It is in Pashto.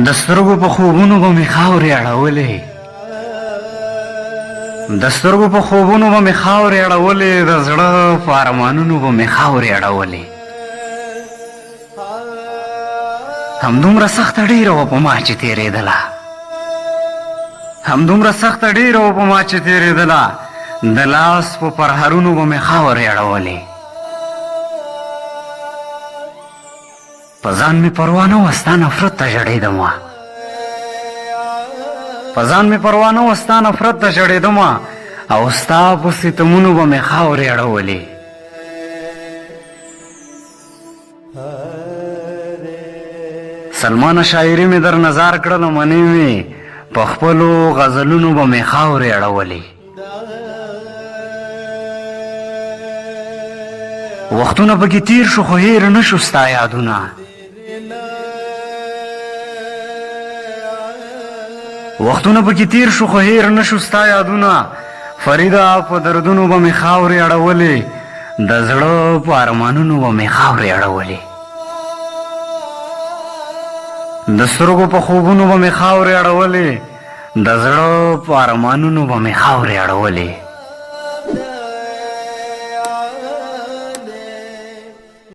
د سترګو په خوبونو به مې خاورې اړولې د سترګو په خوبونو به مې خاورې اړولې د زړه په ارمانونو به مې خاورې اړولې همدومره سخته ډېره وه په ما چې تېرېدله همدومره سخته ډېره وه په ما چې تېرېدله د لاس په پرهرونو به مې خاورې اړولې په ځان مې پروا نه وه ستا نفرت ته ژړېدمه په ځان مې پروا نه وه ستا نفرت ته ژړېدمه او ستا په ستمونو به مې خاورې اړولې سلمانه شاعري مې در نظار کړله منې مې په خپلو غزلونو به مې خاورې اړولې وختونه پکې تیر شو خو هېر نه شو ستا یادونه وختونه پکې تیر شو خو هېر نه شو ستا یادونه فریده په دردونو به مې خاورې اړولې د زړه په ارمانونو به مې خاورې اړولې د سترګو په خوبونو به مې خاورې اړولې د زړه په ارمانونو به مې خاورې اړولې